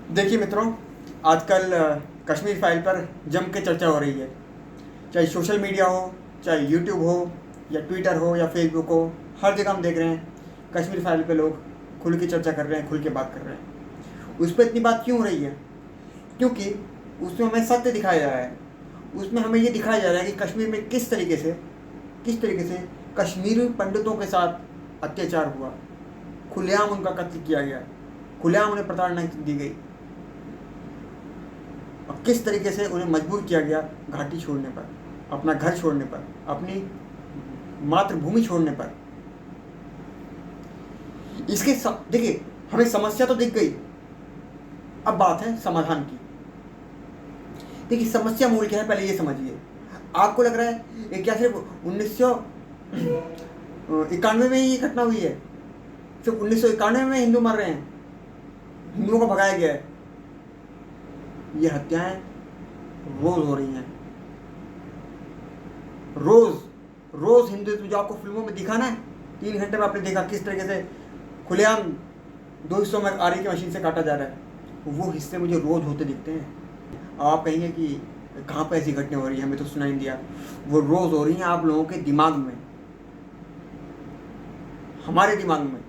देखिए मित्रों, आजकल कश्मीर फाइल पर जम के चर्चा हो रही है। चाहे सोशल मीडिया हो, चाहे यूट्यूब हो, या ट्विटर हो, या फेसबुक हो, हर जगह हम देख रहे हैं कश्मीर फाइल पे लोग खुल के चर्चा कर रहे हैं, खुल के बात कर रहे हैं। उस पर इतनी बात क्यों हो रही है? क्योंकि उसमें हमें सत्य दिखाया जा रहा है। उसमें हमें ये दिखाया जा रहा है कि कश्मीर में किस तरीके से कश्मीरी पंडितों के साथ अत्याचार हुआ, खुलेआम उनका कत्ल किया गया, खुलेआम उन्हें प्रताड़ना दी गई, और किस तरीके से उन्हें मजबूर किया गया घाटी छोड़ने पर, अपना घर छोड़ने पर, अपनी मातृभूमि छोड़ने पर। देखिए, हमें समस्या तो दिख गई, अब बात है समाधान की। देखिए, समस्या मूल क्या है पहले ये समझिए। आपको लग रहा है ये क्या सिर्फ 1991 में ही ये घटना हुई है? सिर्फ 1991 में हिंदू मर रहे हैं, हिंदुओं को भगाया गया है? ये हत्याएं रोज हो रही हैं, रोज रोज। हिंदुत्व जो आपको फिल्मों में दिखा ना, 3 घंटे में आपने देखा किस तरीके से खुलेआम 2 हिस्सों में आरी की मशीन से काटा जा रहा है, वो हिस्से मुझे रोज होते दिखते हैं। आप कहेंगे कि कहाँ पर ऐसी घटना हो रही है, हमें तो सुनाई नहीं दिया। वो रोज हो रही हैं आप लोगों के दिमाग में, हमारे दिमाग में।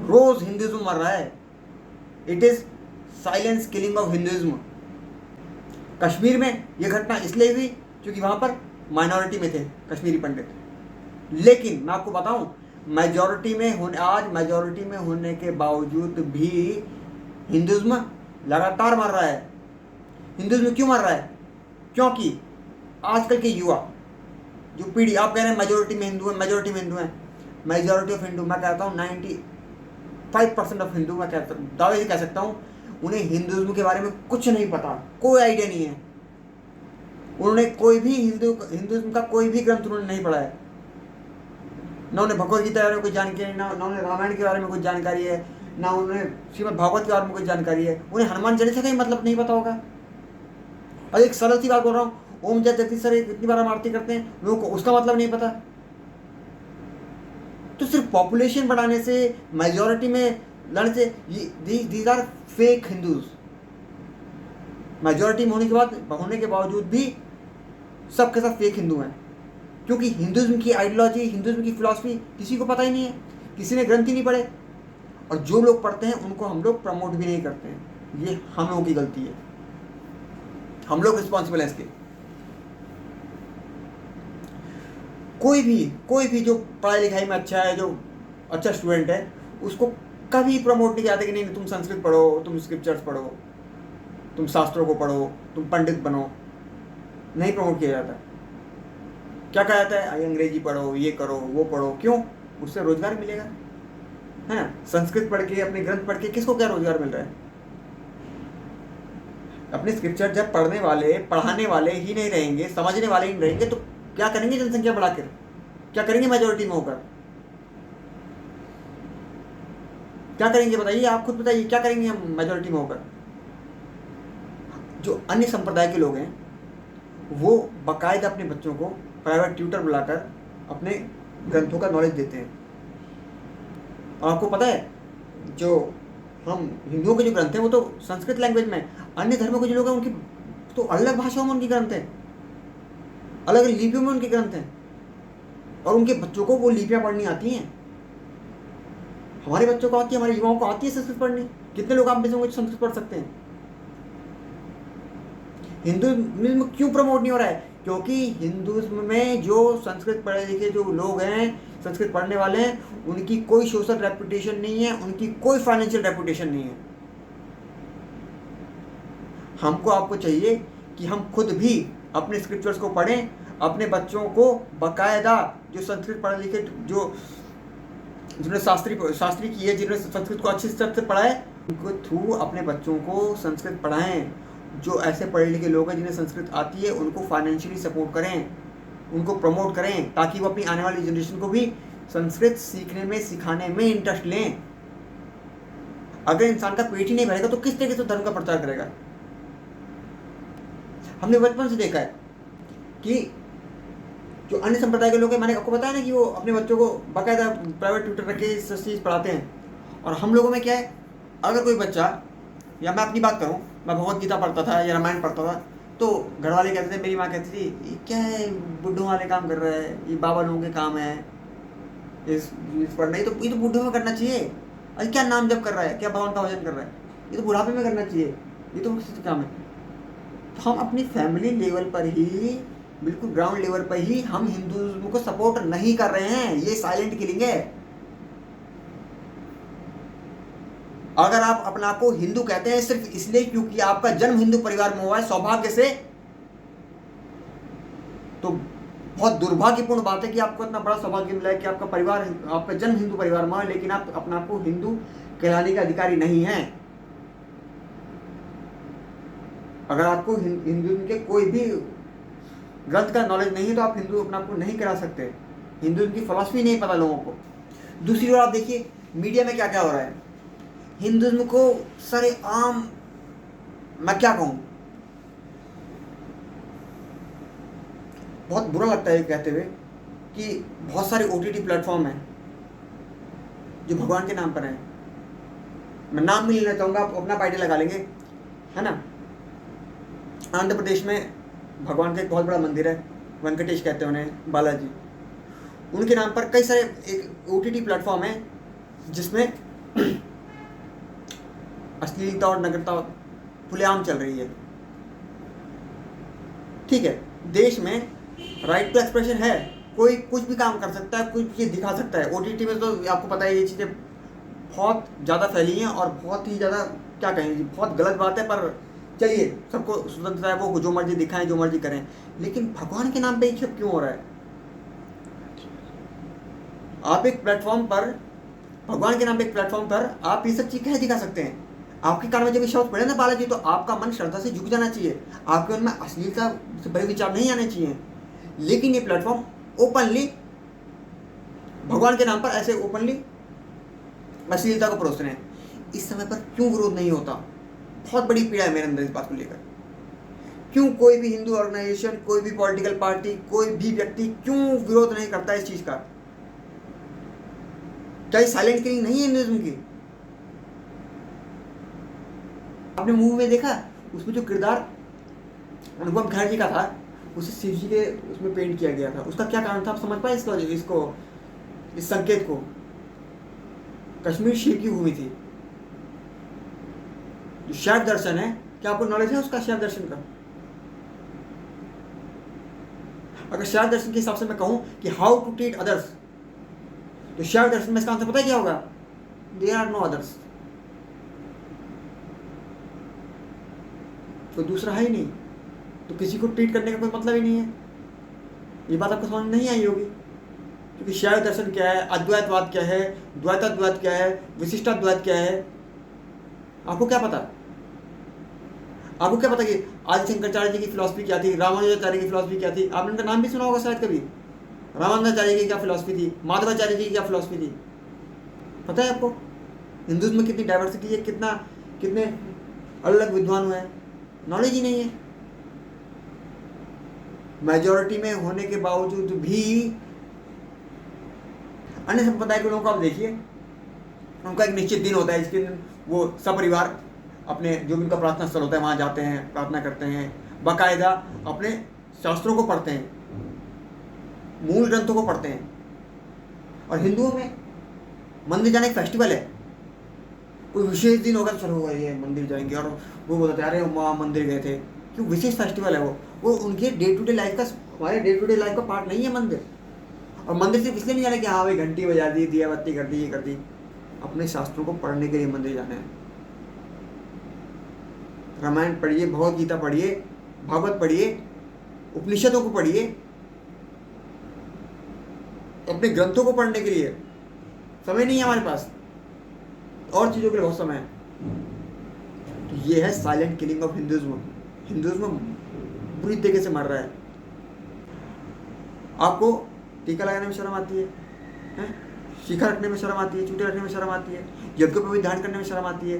रोज हिंदुइज्म मर रहा है। It is silence killing of Hinduism. Kashmir में यह घटना इसलिए हुई क्योंकि वहां पर माइनॉरिटी में थे कश्मीरी पंडित। लेकिन मैं आपको बताऊं, मेजॉरिटी में होने के बावजूद भी हिंदुइज्म लगातार मर रहा है। हिंदुइज्म क्यों मर रहा है? क्योंकि आजकल के युवा जो पीढ़ी, आप कह रहे हैं मेजॉरिटी में हिंदू है, मेजॉरिटी में हिंदू है। मेजॉरिटी ऑफ हिंदू, मैं कहता हूँ 95% ऑफ हिंदू, मैं दावे से कह सकता हूँ, उन्हें हिंदुइज्म के बारे में कुछ नहीं पता, कोई आइडिया नहीं है। उन्होंने कोई भी हिंदुइज्म का कोई भी ग्रंथ उन्होंने नहीं पढ़ा है। ना उन्हें भगवद गीता के बारे में कोई जानकारी है, ना उन्हें रामायण के बारे में कुछ जानकारी है, ना उन्हें श्रीमद् भागवत के बारे में कुछ जानकारी है। उन्हें हनुमान चालीसा का ही मतलब नहीं पता होगा। और एक सरल सी बात बोल रहा हूँ, ओम जय जगदीश सर इतनी बार हम आरती करते हैं, लोगों को उसका मतलब नहीं पता। तो सिर्फ पॉपुलेशन बढ़ाने से, मेजॉरिटी में लड़ने से, these are fake Hindus. Majority में होने के बावजूद भी सबके सब फेक हिंदू हैं, क्योंकि हिंदुइज्म की आइडियोलॉजी, हिंदुइज्म की फिलॉसफी किसी को पता ही नहीं है, किसी ने ग्रंथ ही नहीं पढ़े। और जो लोग पढ़ते हैं उनको हम लोग प्रमोट भी नहीं करते हैं। ये हम लोगों की गलती है, हम लोग रिस्पॉन्सिबल हैं इसके। कोई भी जो पढ़ाई लिखाई में अच्छा है, जो अच्छा स्टूडेंट है, उसको कभी प्रमोट नहीं किया जाता कि नहीं तुम संस्कृत पढ़ो, तुम स्क्रिप्चर्स पढ़ो, तुम शास्त्रों को पढ़ो, तुम पंडित बनो। नहीं प्रमोट किया जाता। क्या कहा जाता है? अंग्रेजी पढ़ो, ये करो, वो पढ़ो। क्यों? उससे रोजगार मिलेगा, है ना? संस्कृत पढ़ के, अपने ग्रंथ पढ़ के किसको क्या रोजगार मिल रहा है? अपने स्क्रिप्चर जब पढ़ाने वाले ही नहीं रहेंगे, समझने वाले ही नहीं रहेंगे, तो क्या करेंगे जनसंख्या बढ़ाकर? क्या करेंगे मेजॉरिटी में होकर? क्या करेंगे बताइए, आप खुद बताइए, क्या करेंगे हम मेजॉरिटी में होकर? जो अन्य संप्रदाय के लोग हैं वो बाकायदा अपने बच्चों को प्राइवेट ट्यूटर बुलाकर अपने ग्रंथों का नॉलेज देते हैं। और आपको पता है, जो हम हिंदुओं के जो ग्रंथ हैं वो तो संस्कृत लैंग्वेज में, अन्य धर्मों के जो लोग हैं उनकी तो अलग भाषाओं में उनके ग्रंथ हैं, अलग लिपियों में उनके ग्रंथ हैं, और उनके बच्चों को वो लिपियां पढ़नी आती हैं। हमारे बच्चों को आती है, हमारे युवाओं को आती है संस्कृत पढ़नी। कितने लोग आप में से होंगे संस्कृत पढ़ सकते हैं? हिंदुइज्म क्यों प्रमोट नहीं हो रहा है? क्योंकि हिंदुइज्म में जो संस्कृत पढ़े लिखे जो लोग हैं, संस्कृत पढ़ने वाले हैं, उनकी कोई सोशल रेपुटेशन नहीं है, उनकी कोई फाइनेंशियल रेपुटेशन नहीं है। हमको आपको चाहिए कि हम खुद भी अपने स्क्रिप्चर्स को पढ़ें, अपने बच्चों को बाकायदा जो संस्कृत पढ़े लिखे, जो जिन्होंने शास्त्री की है, जिन्होंने संस्कृत को अच्छी तरह से पढ़ा है, उनको थ्रू अपने बच्चों को संस्कृत पढ़ाएं। जो ऐसे पढ़े लिखे लोग हैं जिन्हें संस्कृत आती है, उनको फाइनेंशियली सपोर्ट करें, उनको प्रमोट करें, ताकि वो अपनी आने वाली जनरेशन को भी संस्कृत सीखने में, सिखाने में इंटरेस्ट लें। अगर इंसान का पेट ही नहीं भरेगा तो किस तरीके से धर्म का प्रचार करेगा? हमने बचपन से देखा है कि जो अन्य संप्रदाय के लोग हैं, मैंने आपको बताया ना कि वो अपने बच्चों को बाकायदा प्राइवेट ट्यूटर रख के चीज़ पढ़ाते हैं। और हम लोगों में क्या है, अगर कोई बच्चा या मैं अपनी बात करूँ, मैं भगवत गीता पढ़ता था या रामायण पढ़ता था, तो घर वाले कहते थे, मेरी माँ कहती थी, ये क्या है, बुड्ढों वाले काम कर रहा है, ये बाबा लोगों के काम है, इस पढ़ना, ये तो बुढ़े में करना चाहिए। अरे क्या नाम जप कर रहा है, क्या भगवान का भजन कर रहा है, ये तो बुढ़ापे में करना चाहिए, ये तो किसी काम है। तो हम अपनी फैमिली लेवल पर ही, बिल्कुल ग्राउंड लेवल पर ही हम हिंदुइज्म को सपोर्ट नहीं कर रहे हैं। ये साइलेंट किलिंग है। अगर आप अपने आप को हिंदू कहते हैं सिर्फ इसलिए क्योंकि आपका जन्म हिंदू परिवार में हुआ है सौभाग्य से, तो बहुत दुर्भाग्यपूर्ण बात है कि आपको इतना बड़ा सौभाग्य मिला है कि आपका परिवार, आपका जन्म हिंदू परिवार में है, लेकिन आप अपने आप को हिंदू कहलाने के अधिकारी नहीं हैं। अगर आपको हिंदुइज्म के कोई भी ग्रंथ का नॉलेज नहीं है तो आप हिंदू अपने आप को नहीं करा सकते। हिंदुइज्म की फिलॉसफी नहीं पता लोगों को। दूसरी ओर आप देखिए मीडिया में क्या क्या हो रहा है। हिंदुइज्म को सारे आम, मैं क्या कहूँ, बहुत बुरा लगता है ये कहते हुए कि बहुत सारे OTT प्लेटफॉर्म हैं जो भगवान के नाम पर हैं। मैं नाम भी लेना चाहूँगा, आप अपना आइडिया लगा लेंगे, है ना। आंध्र प्रदेश में भगवान का एक बहुत बड़ा मंदिर है, वेंकटेश कहते हैं उन्हें, बालाजी। उनके नाम पर कई सारे एक OTT प्लेटफॉर्म है जिसमें अश्लीलता और नग्नता खुलेआम चल रही है। ठीक है, देश में राइट टू एक्सप्रेशन है, कोई कुछ भी काम कर सकता है, कुछ भी चीज़ दिखा सकता है। OTT में तो आपको पता है ये चीज़ें बहुत ज़्यादा फैली हैं और बहुत ही ज़्यादा, क्या कहेंगे, बहुत गलत बात है। पर चलिए, सबको स्वतंत्रता है, वो जो मर्जी दिखाएं, जो मर्जी करें, लेकिन भगवान के नाम पे ये सब क्यों हो रहा है? आप एक प्लेटफॉर्म पर, भगवान के नाम पे एक प्लेटफॉर्म पर आप ये सब चीज़ कैसे दिखा सकते हैं? आपके कान में जब शब्द पड़े ना बालाजी, तो आपका मन श्रद्धा से झुक जाना चाहिए, आपके मन में अश्लीलता से बड़े विचार नहीं आने चाहिए। लेकिन ये प्लेटफॉर्म ओपनली भगवान के नाम पर ऐसे ओपनली अश्लीलता को परोस रहे हैं। इस समय पर क्यों विरोध नहीं होता? बहुत बड़ी पीड़ा है मेरे अंदर इस बात को लेकर। क्यों कोई भी हिंदू ऑर्गेनाइजेशन, कोई भी पॉलिटिकल पार्टी, कोई भी व्यक्ति क्यों विरोध नहीं करता इस चीज का? क्या ये साइलेंट किलिंग नहीं है हिंदुइज्म की? आपने मूवी में देखा, उसमें जो किरदार अनुपम खेर जी का था, उसे शिव जी के उसमें पेंट किया गया था। उसका क्या कारण था, आप समझ पाए इसको इस संकेत को? कश्मीर शिव की भूमि थी। जो शैव दर्शन है, क्या आपको नॉलेज है उसका, शैव दर्शन का? अगर शैव दर्शन के हिसाब से मैं कहूं कि हाउ टू ट्रीट अदर्स, तो शैव दर्शन में इसका आंसर पता है क्या होगा? There are no others. तो दूसरा है ही नहीं, तो किसी को ट्रीट करने का कोई मतलब ही नहीं है। ये बात आपको समझ नहीं आई होगी, क्योंकि शैव दर्शन क्या है, अद्वैतवाद क्या है, द्वैताद्वैत क्या है, विशिष्टाद्वैत क्या है, आपको क्या पता? आपको क्या पता कि आदि शंकराचार्य जी की फिलॉसफी क्या थी, रामानुजाचार्य की फिलॉसफी क्या थी? आपने उनका नाम भी सुना होगा शायद कभी। रामानुजाचार्य की क्या फिलॉसफी थी, माधवाचार्य जी की क्या फिलॉसफी थी? पता है आपको हिंदुइज्म में कितनी डाइवर्सिटी है, कितने अलग अलग विद्वान हुए हैं? नॉलेज ही नहीं है। मेजॉरिटी में होने के बावजूद भी अन्य संप्रदाय के लोगों को आप देखिए, उनका एक निश्चित दिन होता है जिसके दिन वो सपरिवार अपने जो भी उनका प्रार्थना स्थल होता है वहाँ जाते हैं, प्रार्थना करते हैं, बाकायदा अपने शास्त्रों को पढ़ते हैं, मूल ग्रंथों को पढ़ते हैं। और हिंदुओं में मंदिर जाने एक फेस्टिवल है, कोई विशेष दिन होगा तो चलो ये मंदिर जाएंगे, और वो बोलते हैं अरे वहाँ मंदिर गए थे। क्यों? विशेष फेस्टिवल है वो उनके डे टू डे लाइफ का, हमारे डे टू डे लाइफ का पार्ट नहीं है मंदिर। और मंदिर सिर्फ इसलिए नहीं जाना कि हाँ भाई घंटी बजा दी, दिया बत्ती कर दी, ये कर दी। अपने शास्त्रों को पढ़ने के लिए मंदिर जाना है। रामायण पढ़िए, भगवत गीता पढ़िए, भागवत पढ़िए, उपनिषदों को पढ़िए, अपने ग्रंथों को पढ़ने के लिए समय नहीं है हमारे पास, और चीज़ों के लिए बहुत समय है। तो ये है silent killing of Hinduism. Hinduism बुरी तरीके से मर रहा है। आपको टीका लगाने में शर्म आती है, शिखा रखने में शर्म आती है, चूटे रखने में शर्म आती है, यज्ञों पर भी ध्यान करने में शर्म आती है।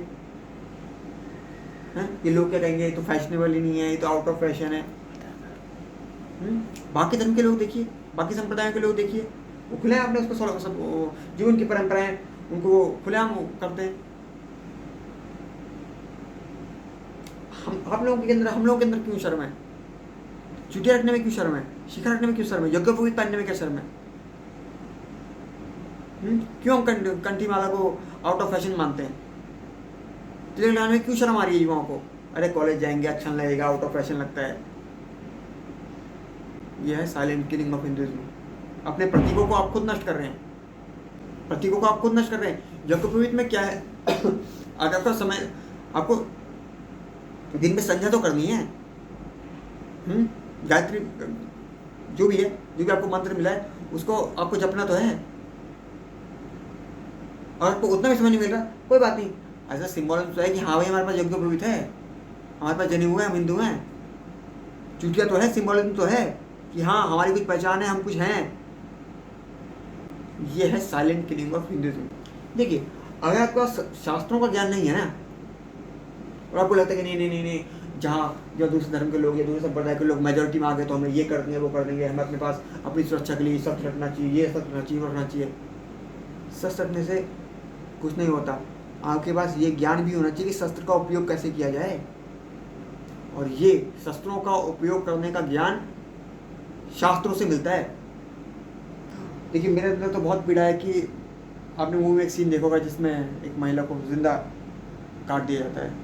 ये लोग क्या कहेंगे, ये तो फैशनेबल ही नहीं है, ये तो आउट ऑफ फैशन है। बाकी धर्म के लोग देखिए, बाकी संप्रदायों के लोग देखिए, वो खुलेआम अपने उसको सब जो उनकी परंपराएं उनको खुलेआम करते हैं। हम आप लोगों के अंदर, हम लोगों के अंदर क्यों शर्म है? चुटिया रखने में क्यों शर्म है? शिखा रखने में क्यों शर्म है? यज्ञोपवीत पहनने में क्या शर्म है? क्यों हम कंठी माला को आउट ऑफ फैशन मानते हैं? तिलक लगाने में क्यों शर्म आ रही है युवाओं को? अरे कॉलेज जाएंगे, अच्छा लगेगा, आउट ऑफ फैशन लगता है। यह है साइलेंट किलिंग ऑफ हिंदुइज्म। अपने प्रतीकों को आप खुद नष्ट कर रहे हैं, प्रतीकों को आप खुद नष्ट कर रहे हैं। यज्ञोपवीत में क्या है? अगर आपका समय, आपको दिन में संध्या तो करनी है, गायत्री जो भी है, जो भी आपको मंत्र मिला है उसको आपको जपना तो है। और आपको उतना भी समय नहीं मिल रहा, कोई बात नहीं, ऐसा सिंबॉलिज्म तो है कि हाँ भाई हमारे पास यज्ञोपवीत है, हमारे पास जने हुए हैं, हम हिंदू हैं। चुटिया तो है, सिंबॉलिज्म तो है कि हाँ हमारी कुछ पहचान है, हम कुछ हैं। ये है साइलेंट किलिंग ऑफ हिंदुइज्म। देखिए, अगर आपका शास्त्रों का ज्ञान नहीं है ना, और आपको लगता है कि नहीं, जहाँ जो दूसरे धर्म के लोग या दूसरे संप्रदाय के लोग मेजोरिटी में आ गए तो हमें ये कर देंगे, वो कर देंगे, हमें अपने पास अपनी सुरक्षा के लिए सख्त रखना चाहिए, ये सख्त रखना चाहिए, रखना चाहिए। सख्त रखने से कुछ नहीं होता। आपके पास ये ज्ञान भी होना चाहिए कि शस्त्र का उपयोग कैसे किया जाए, और ये शस्त्रों का उपयोग करने का ज्ञान शास्त्रों से मिलता है। देखिए, मेरे अंदर तो बहुत पीड़ा है कि आपने मूवी में एक सीन देखा होगा जिसमें एक महिला को जिंदा काट दिया जाता है।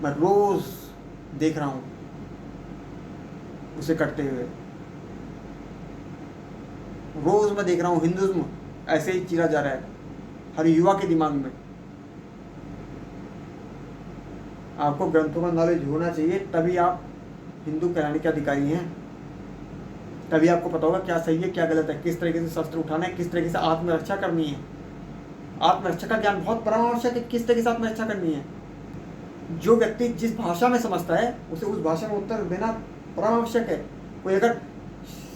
मैं रोज देख रहा हूँ उसे कटते हुए, रोज मैं देख रहा हूँ हिंदुइज्म ऐसे ही चीरा जा रहा है हर युवा के दिमाग में। आपको ग्रंथों का नॉलेज होना चाहिए, तभी आप हिंदू कहलाने के अधिकारी हैं। तभी आपको पता होगा क्या सही है, क्या गलत है, किस तरीके से शस्त्र उठाना है, किस तरीके से आत्मरक्षा करनी है। आत्मरक्षा का ज्ञान बहुत परमावश्यक है, किस तरीके से आत्मरक्षा करनी है। जो व्यक्ति जिस भाषा में समझता है उसे उस भाषा में उत्तर देना परमावश्यक है। कोई अगर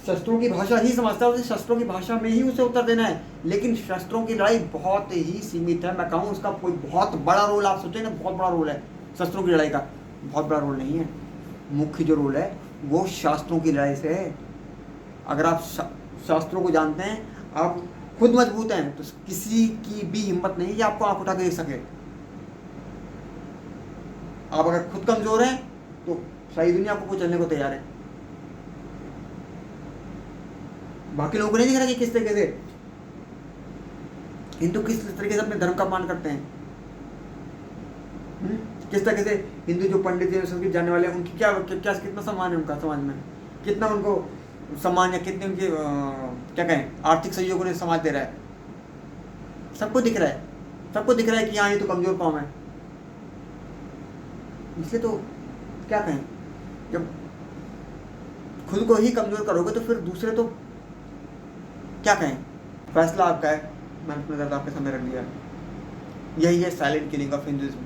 शस्त्रों की भाषा ही समझता है, उसे शस्त्रों की भाषा में ही उसे उत्तर देना है। लेकिन शस्त्रों की लड़ाई बहुत ही सीमित है। मैं कहूँ उसका कोई बहुत बड़ा रोल, आप सोचें ना, बहुत बड़ा रोल है शस्त्रों की लड़ाई का, बहुत बड़ा रोल नहीं है। मुख्य जो रोल है वो शास्त्रों की लड़ाई से है। अगर आप शास्त्रों को जानते हैं, आप खुद मजबूत हैं, तो किसी की भी हिम्मत नहीं कि आपको आंख उठा के देख सके। आप अगर खुद कमजोर हैं तो सारी दुनिया आपको कुचलने को तैयार है। बाकी लोगों को नहीं दिख रहा कि किस तरीके से हिंदू किस तरीके से अपने धर्म का मान करते हैं। किस तरीके से हिंदू जो पंडित हैं, संस्कृत जानने वाले हैं, उनकी क्या क्या कितना सम्मान है उनका समाज में, कितना उनको सम्मान या कितने उनके क्या कहें आर्थिक सहयोग उन्हें समाज दे रहा है। सबको दिख रहा है, सबको दिख रहा है कि हाँ ये तो कमजोर कौम है। इसलिए तो क्या कहें, जब खुद को ही कमजोर करोगे तो फिर दूसरे तो क्या कहें। फैसला आपका है, मैंने अपना दर्द आपके सामने रख दिया। यही है साइलेंट किलिंग ऑफ हिंदुइज्म।